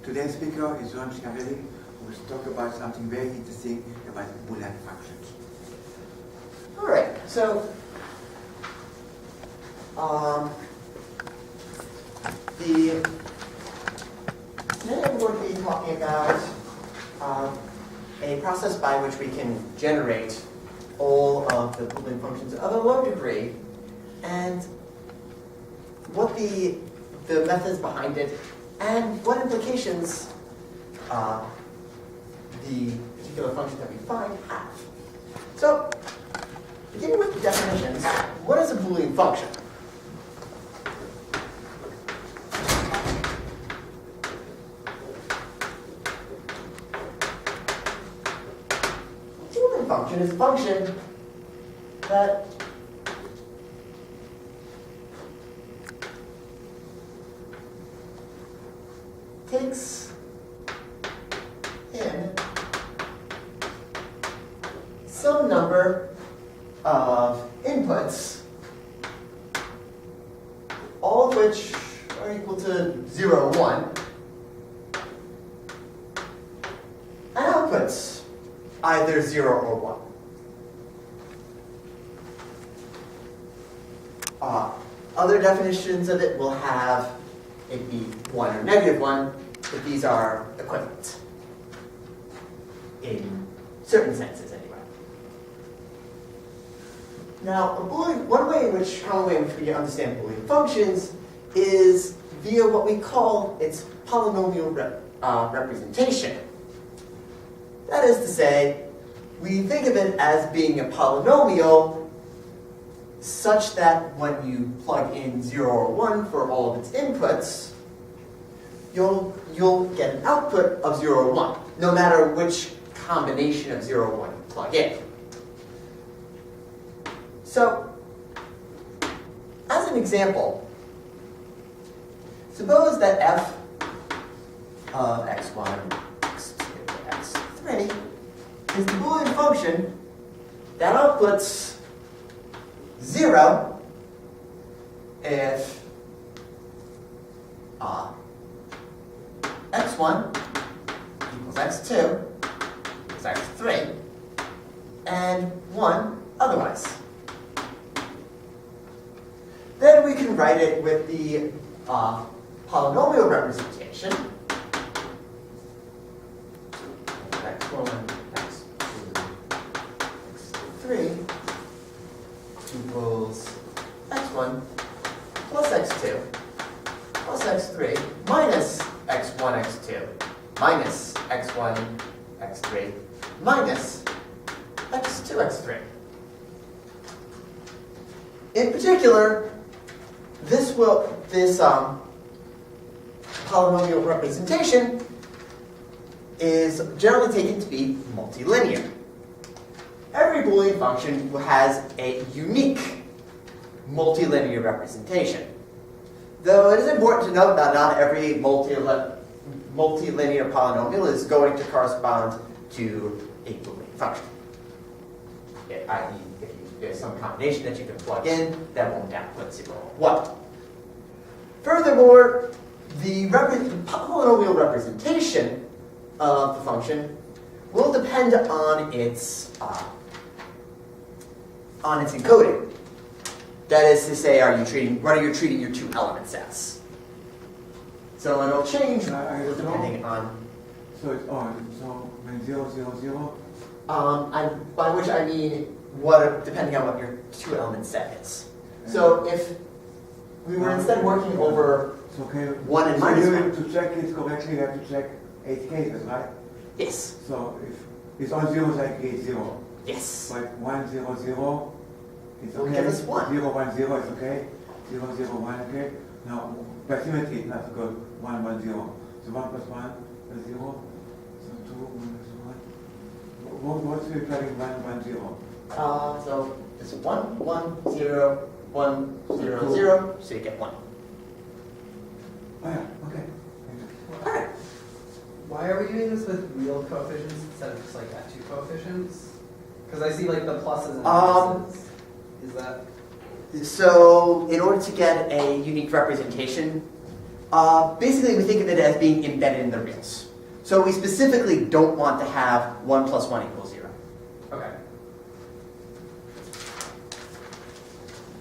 Today's speaker is Chiarelli, who will talk about something very interesting about Boolean functions. All right, so today I'm going to be talking about a process by which we can generate all of the Boolean functions of a low degree, and what the methods behind it, and what implications the particular function that we find have. So, beginning with the definitions, what is a Boolean function? A Boolean function is a function that takes in some number of inputs, all of which are equal to 0, 1, and outputs either 0 or 1. Other definitions of it will have it be 1 or negative 1, but these are equivalent in certain senses anyway. Now, one way in which we understand Boolean functions is via what we call its polynomial representation. That is to say, we think of it as being a polynomial such that when you plug in 0 or 1 for all of its inputs, you'll get an output of 0 or 1, no matter which combination of 0 or 1 you plug in. So, as an example, suppose that f of x1, x2, x3 is the Boolean function that outputs 0 if x1 equals x2 equals x3 and 1 otherwise. Then we can write it with the polynomial representation. x1, x2, x3 equals x1 plus x2 plus x3 minus x1, x2 minus x1, x3 minus x2, x3. In particular, this polynomial representation is generally taken to be multilinear. Every Boolean function has a unique multilinear representation. Though it is important to note that not every multilinear polynomial is going to correspond to a Boolean function. I.e., if there's some combination that you can plug in, that won't output 0 or 1. Furthermore, the polynomial representation of the function will depend on its encoding. That is to say, what are you treating your two elements as? So it'll change depending on. So it's on. So when 0, 0, 0. By which I mean depending on what your two element set is. So if we were instead working over 1 and minus 1. To check it correctly, you have to check 8 cases, right? Yes. So if it's on 0, it's like 8, 0. Yes. But 1, 0, 0, it's okay. Give us 1. 0, 1, 0 is okay. 0, 0, 1, okay. Now, by symmetry, it has to go 1, 1, 0. So 1 plus 1 plus 0. So 2 minus 1. What's the plugging 1, 1, 0? So it's 1, 1, 0, 1, 0, 0, so you get 1. Oh yeah, okay. Alright. Why are we doing this with real coefficients instead of just like at 2 coefficients? Because I see like the pluses and minuses. Is that? So in order to get a unique representation basically we think of it as being embedded in the reals. So we specifically don't want to have 1 plus 1 equals 0. Okay.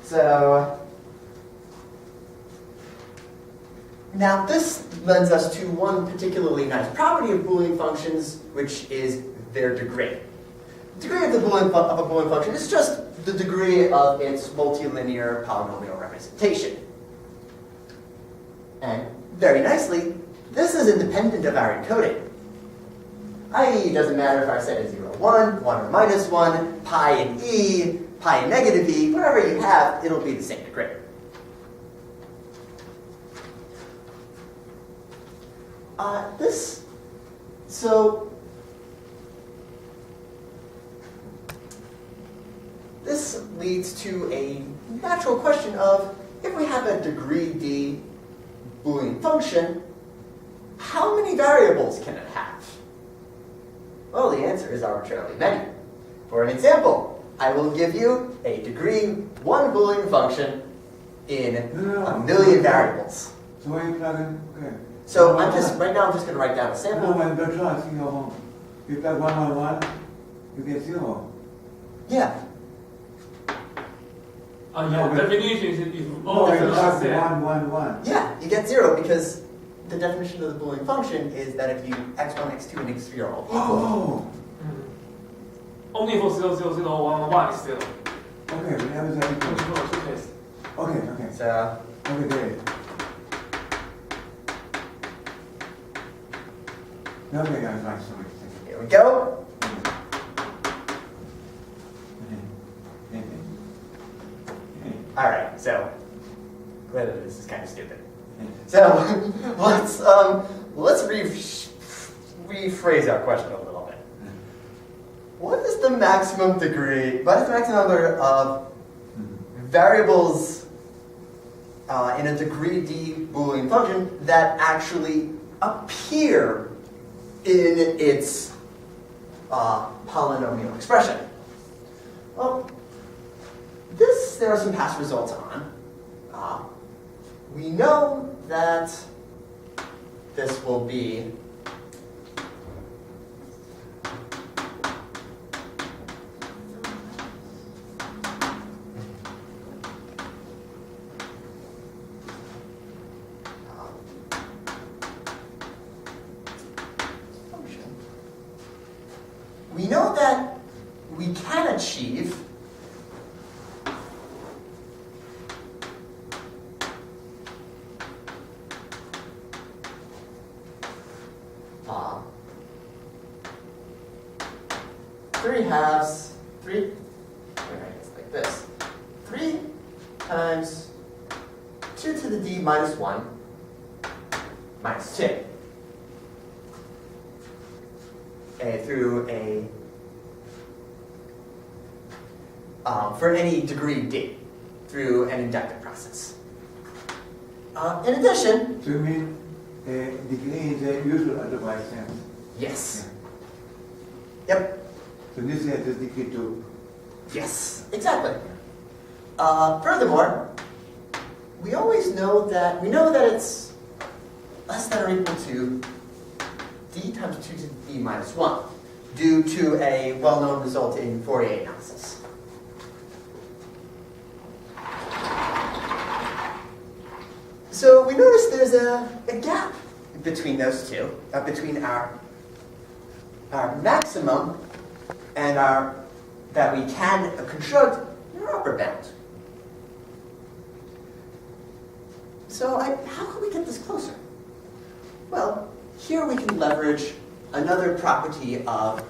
So now this lends us to one particularly nice property of Boolean functions, which is their degree. The degree of a Boolean function is just the degree of its multilinear polynomial representation. And very nicely, this is independent of our encoding. I.e., it doesn't matter if our set is 0, 1, 1 or minus 1, pi and e, pi and negative e, whatever you have, it'll be the same degree. This leads to a natural question of, if we have a degree d Boolean function, how many variables can it have? Well, the answer is arbitrarily many. For an example, I will give you a degree 1 Boolean function in a million variables. So when you plug in, okay. So right now I'm just going to write down a sample. No, when the chance in your home, you plug 1, 1, 1, you get 0. Yeah. Yeah, definition is No, you definition plug set. 1, 1, 1. Yeah, you get 0 because the definition of the Boolean function is that if you x1, x2, and x3 are all equal. Oh, Only for 0, 0, 0, 1, 1, 1 is 0. okay, we have that Only equal. for two cases. Okay, okay. So, Okay, great. Okay, guys, right, sorry. here we go. All right, so clearly this is kind of stupid. So let's rephrase our question a little bit. What is the maximum degree? What is the maximum number of variables in a degree d Boolean function that actually appear in its polynomial expression? Well, there are some past results on. We know that this will be function. We know that we can achieve it's like this. 3 times 2 to the d minus 1 minus 2. Through a, for any degree d, through an inductive process. In addition, So you mean degree in the usual otherwise sense? yes. Yep. So this has this degree too. Yes, exactly. Furthermore, we know that it's less than or equal to d times 2 to the d minus 1, due to a well-known result in Fourier analysis. So we notice there's a gap between those two, between our maximum and that we can construct an upper bound. So how can we get this closer? Well, here we can leverage another property of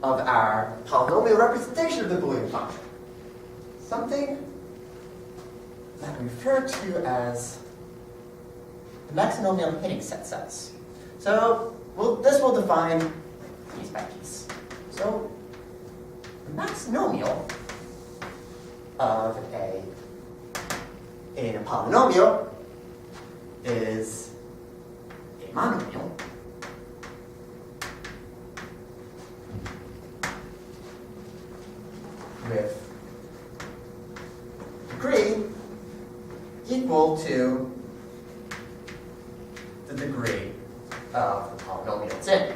our polynomial representation of the Boolean function. Something that we refer to as the maxonomial hitting set size. So this will define piece by piece. So the maxonomial of in a polynomial is a monomial with degree equal to the degree of the polynomial it's in.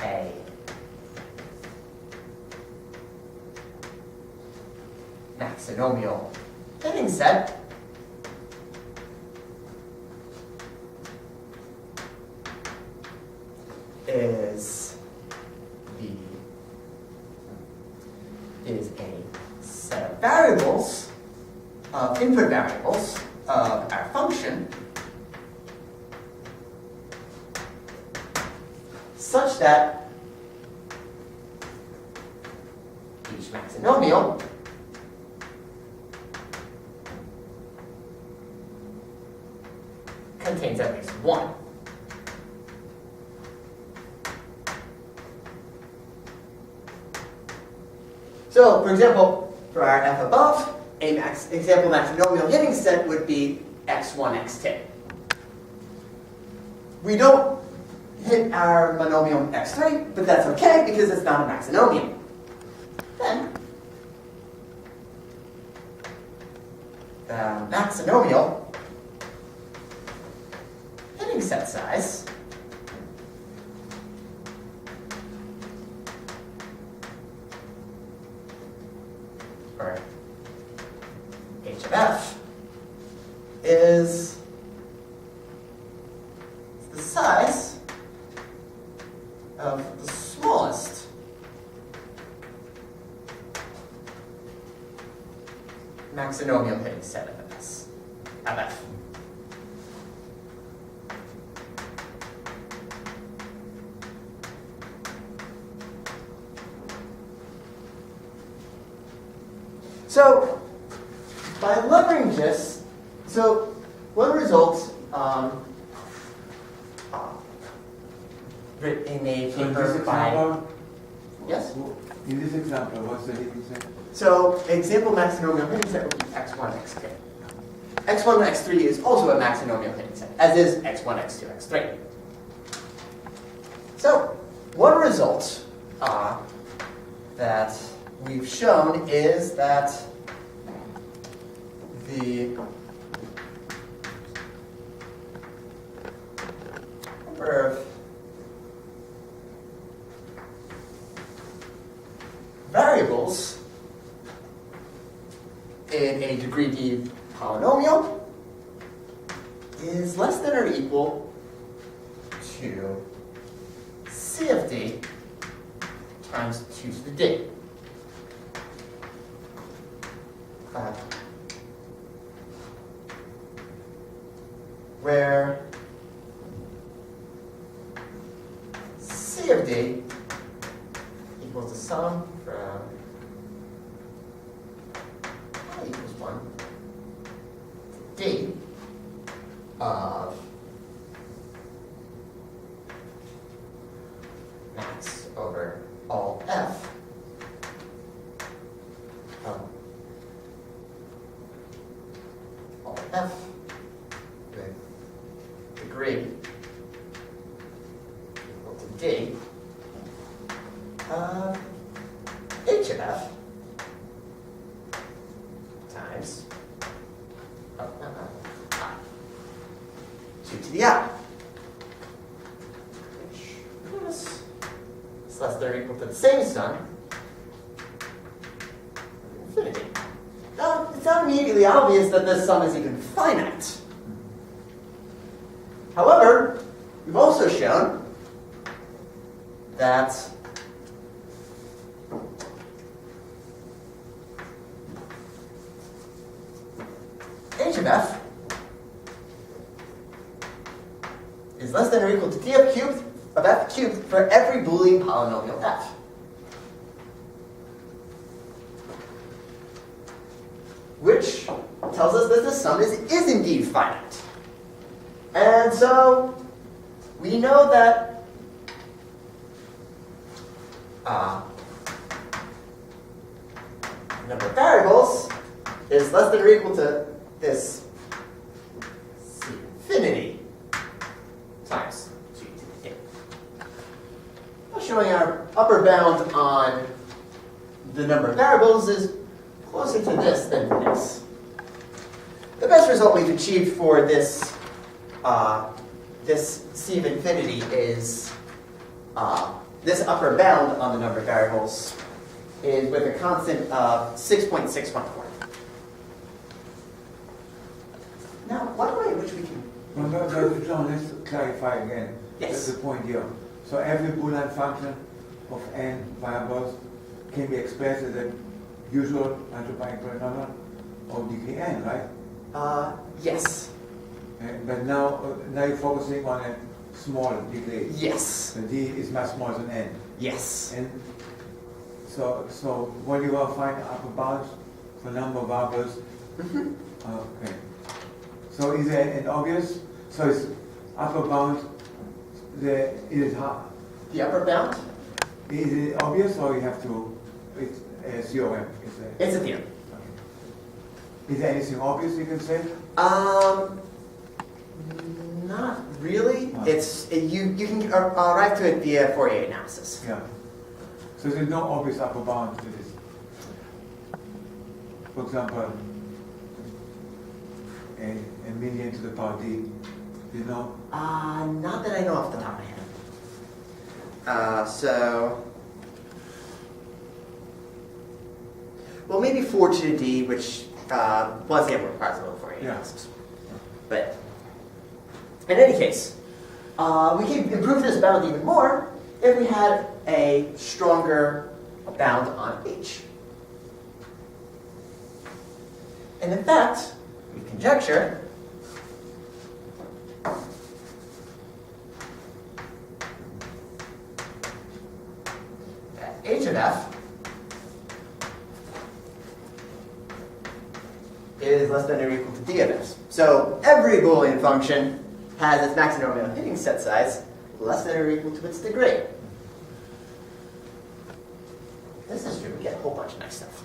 A maxonomial thinning set is a set of variables, input variables of our function, such that each maxonomial contains at least one. So, for example, for our f above, a example maxonomial hitting set would be x1, x2. We don't hit our monomial x3, but that's okay because it's not a maxonomial. Then, the maxonomial hitting set size or h of f is the size of the smallest maxonomial hitting set of f. So, by leveraging this, so one result in a So in paper this by example, yes. in this example, what's the hitting set? So, example maxonomial hitting set would be x1, x2. x1, x3 is also a maxonomial hitting set, as is x1, x2, x3. So, one result that we've shown is that the number of variables in a degree d polynomial is less than or equal to c of d times 2 to the d. Where c of d equals the sum from I equals 1 to d of max over all f of all f with degree equal to d of h of f times 2 to the I, which is less than or equal to the same sum of infinity. Now, it's not immediately obvious that this sum is even finite. However, we've also shown that h of f is less than or equal to d of f cubed for every Boolean polynomial f. Which tells us that the sum is indeed finite. And so we know that number of variables is less than or equal to this c infinity times 2 to the d. Now showing our upper bound on the number of variables is closer to this than this. The best result we've achieved for this this c of infinity is this upper bound on the number of variables is with a constant of 6.614. Now, one way in which we can... But John, let's clarify again. Yes. That's the point here. So every Boolean function of n variables can be expressed as a usual algebraic polynomial of degree n, right? Yes. But now you're focusing on a small degree. Yes. The d is much smaller than n. Yes. And so what you will find upper bounds for number of variables. Mm-hmm. Okay. So is it an obvious? So it's upper bound. It is hard. The upper bound? Is it obvious, or you have to? It's a theorem. It's a theorem. Is there anything obvious you can say? Not really. No. You can arrive to it via Fourier analysis. Yeah. So there's no obvious upper bound to this. For example, a million to the power d. You know? Not that I know off the top of my head. Well, maybe 4 to the d, which once again requires a little Fourier analysis. But in any case, we can improve this bound even more if we had a stronger bound on h. And in fact, we conjecture that h of f is less than or equal to d of s. So every Boolean function has its maxonomial hitting set size less than or equal to its degree. This is true. We get a whole bunch of nice stuff.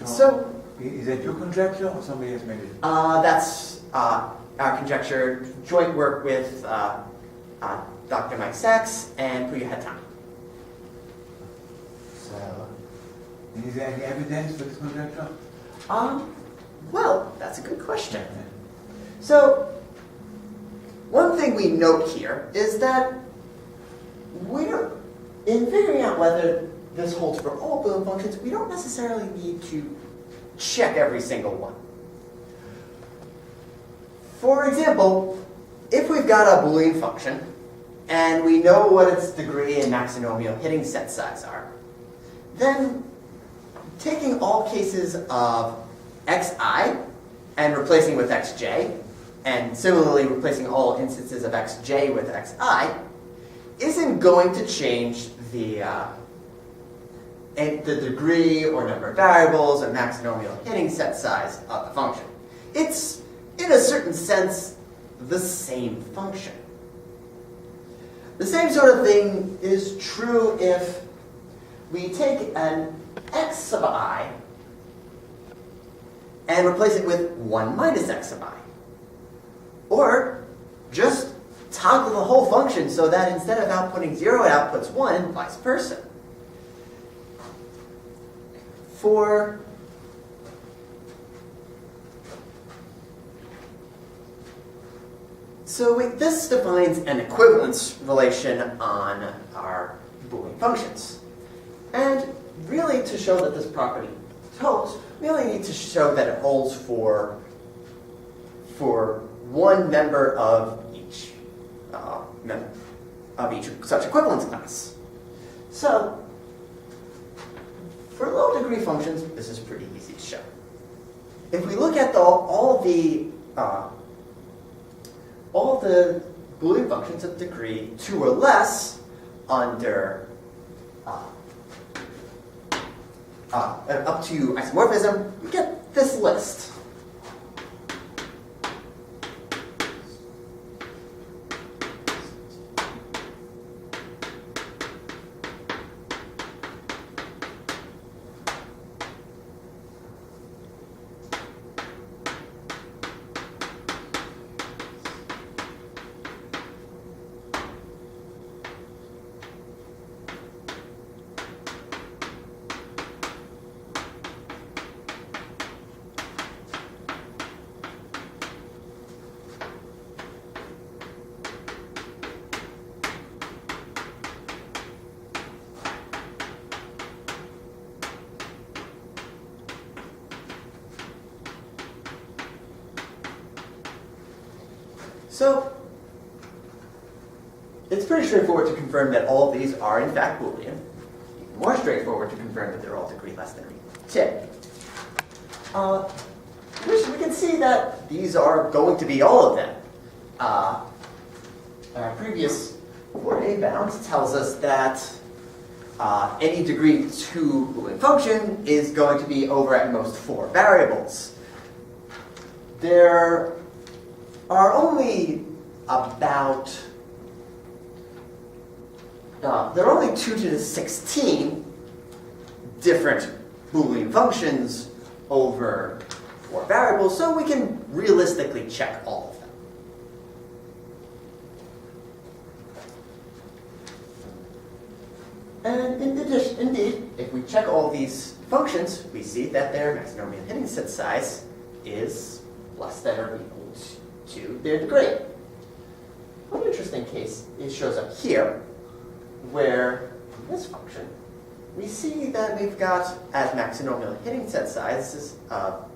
So is that your conjecture or somebody else made it? that's our conjecture, joint work with Dr. Mike Sachs and Puya Hatami. So, And is there any evidence for this conjecture? well, that's a good question. So, one thing we note here is that in figuring out whether this holds for all Boolean functions, we don't necessarily need to check every single one. For example, if we've got a Boolean function and we know what its degree and maxonomial hitting set size are, then taking all cases of xi and replacing with xj, and similarly replacing all instances of xj with xi, isn't going to change the degree or number of variables or maxonomial hitting set size of the function. It's, in a certain sense, the same function. The same sort of thing is true if we take an x sub I and replace it with 1 minus x sub I. Or just toggle the whole function so that instead of outputting 0, it outputs 1, and vice versa. This defines an equivalence relation on our Boolean functions. And really, to show that this property holds, we only need to show that it holds for one member of each such equivalence class. So, for low degree functions, this is pretty easy to show. If we look at all the Boolean functions of degree 2 or less under up to isomorphism, we get this list. So it's pretty straightforward to confirm that all of these are in fact Boolean. Even more straightforward to confirm that they're all degree less than or equal to 10. Which we can see that these are going to be all of them. Our previous 4a bound tells us that any degree 2 Boolean function is going to be over at most 4 variables. There are only about there are only 2 to the 16 different Boolean functions over 4 variables, so we can realistically check all of them. And in addition, indeed, if we check all these functions, we see that their maxonomial hidden set size is less than or equal to their degree. One interesting case shows up here, where in this function, we see that we've got, as maxonomial hidden set sizes,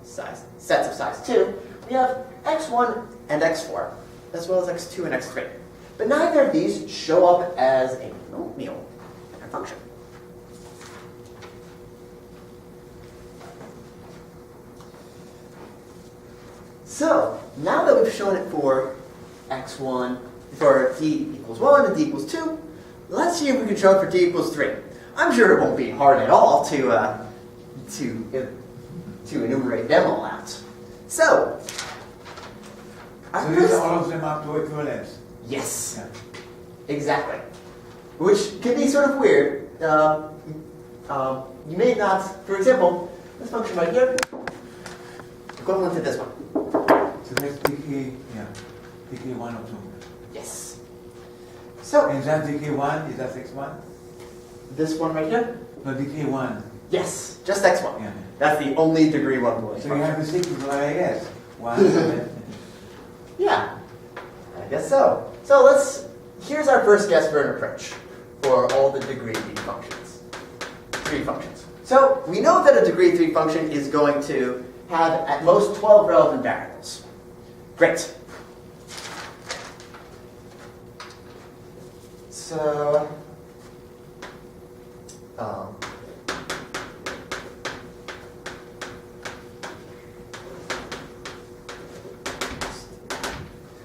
sets of size 2, we have x1 and x4, as well as x2 and x3. But neither of these show up as a monomial in our function. So, now that we've shown it for x1, for d equals 1 and d equals 2, let's see if we can show it for d equals 3. I'm sure it won't be hard at all to enumerate them all out. So, these all of them are to equivalence. Yes, Yeah. exactly. Which can be sort of weird. You may not, for example, this function right here, equivalent to this one. So that's dk, yeah, dk1 or 2. Yes. So, And that dk1 is that x1? this one right here? No, dk1. Yes, just x1. Yeah. That's the only degree 1 Boolean So function. you have to stick with what I guess. 1 and then. Yeah, I guess so. So here's our first guess for an approach for all the degree 3 functions. 3 functions. So we know that a degree 3 function is going to have at most 12 relevant variables. Great. So,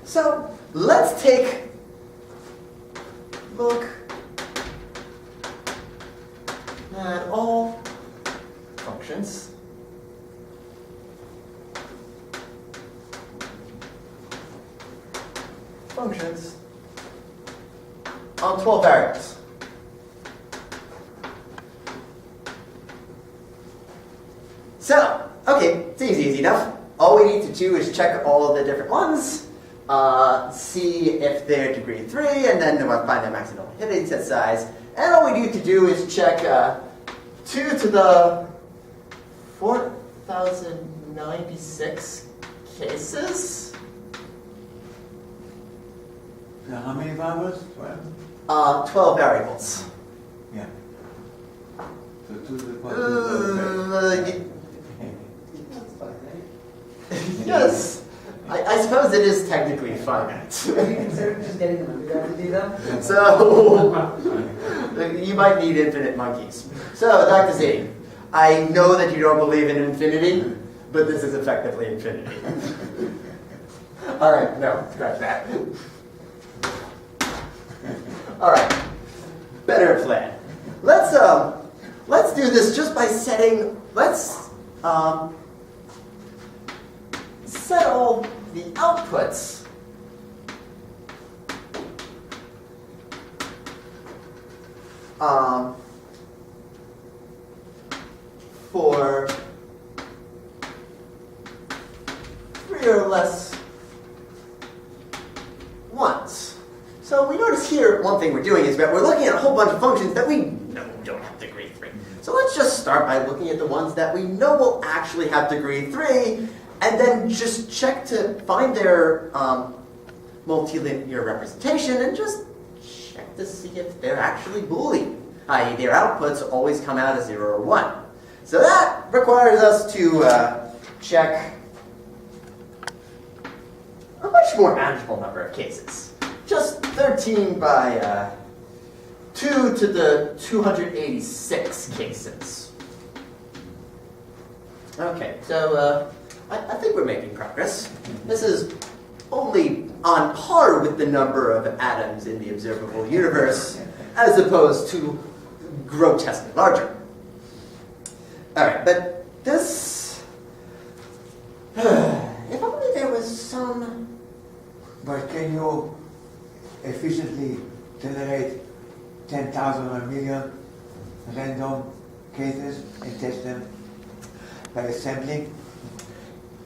so let's take a look at all functions on 12 variables. So, okay, seems easy enough. All we need to do is check all of the different ones, see if they're degree 3, and then we'll find their maximum hidden set size. And all we need to do is check 2 to the 4,096 cases. Now, how many variables? 12? 12 variables. Yeah. So 2 to the power Yes, I suppose it is technically finite. Have you considered just getting them undergrad to do them? So, you might need infinite monkeys. So, Dr. Z, I know that you don't believe in infinity, but this is effectively infinity. All right, no, scratch that. All right, better plan. Let's do this just by setting. Let's set all the outputs for 3 or less ones. So we notice here, one thing we're doing is that we're looking at a whole bunch of functions that we know don't have degree 3. So let's just start by looking at the ones that we know will actually have degree 3, and then just check to find their multilinear representation, and just check to see if they're actually Boolean, i.e. their outputs always come out as 0 or 1. So that requires us to check a much more manageable number of cases. Just 13 by 2 to the 286 cases. Okay, so I think we're making progress. This is only on par with the number of atoms in the observable universe, as opposed to grotesquely larger. All right, but this, if only there was some. But can you efficiently generate 10,000 or a million random cases and test them by assembling?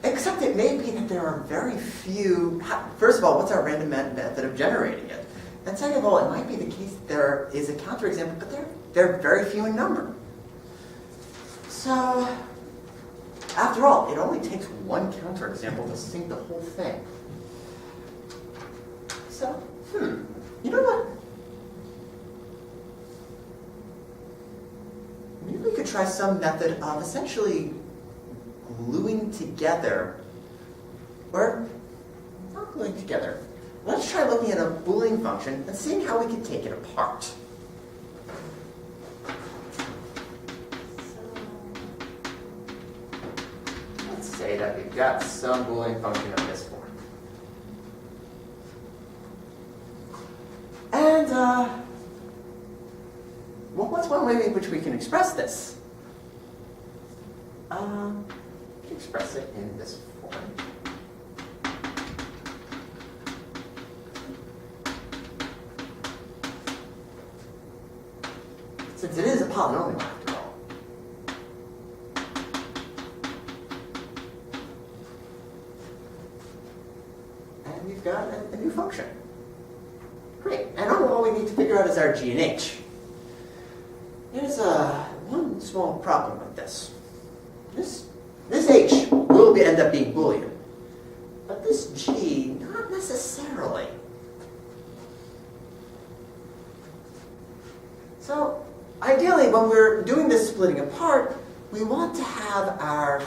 Except it may be that there are very few. First of all, what's our random method of generating it? And second of all, it might be the case that there is a counterexample, but they're very few in number. So, after all, it only takes one counterexample to sink the whole thing. So, you know what? Maybe we could try some method of essentially gluing together, or not gluing together. Let's try looking at a Boolean function and seeing how we can take it apart. Let's say that we've got some Boolean function of this form. And, well, what's one way in which we can express this? We can express it in this form. Since it is a polynomial after all. And we've got a new function. Great. And all we need to figure out is our g and h. There's one small problem with this. This h will end up being Boolean. But this g, not necessarily. So, ideally, when we're doing this splitting apart, we want to have our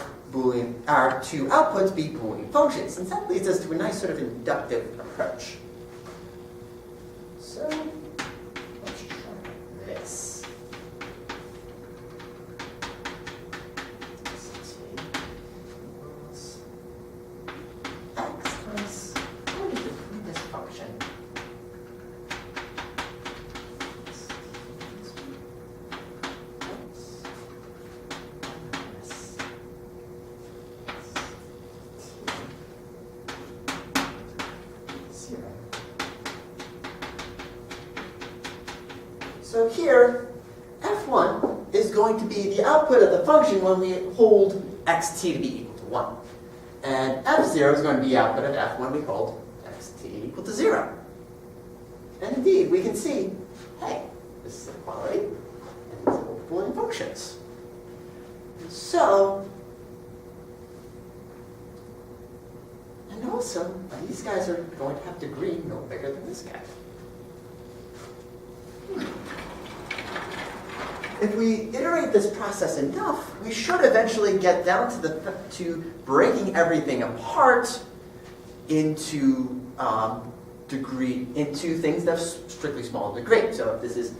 two outputs be Boolean functions, and that leads us to a nice sort of inductive approach. So, let's try this. X times, how do we define this function? So here, f1 is going to be the output of the function when we hold xt to be equal to 1. And f0 is going to be the output of f when we hold xt equal to 0. And indeed, we can see, hey, this is equality, and these are both Boolean functions. So, and also, these guys are going to have degree no bigger than this guy. If we iterate this process enough, we should eventually get down to breaking everything apart into into things that are strictly small degree. So if this is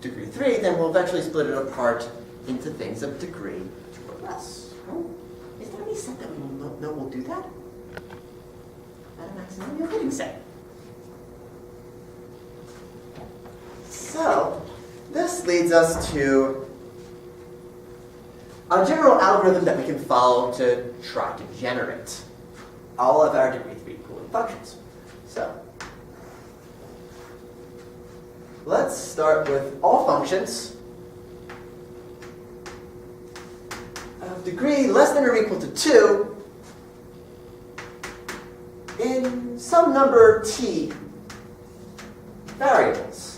degree 3, then we'll eventually split it apart into things of degree 2 or less. Oh, is there any set that we know will do that? At a maxonomial fitting set. So, this leads us to a general algorithm that we can follow to try to generate all of our degree 3 Boolean functions. So, let's start with all functions of degree less than or equal to 2 in some number t variables.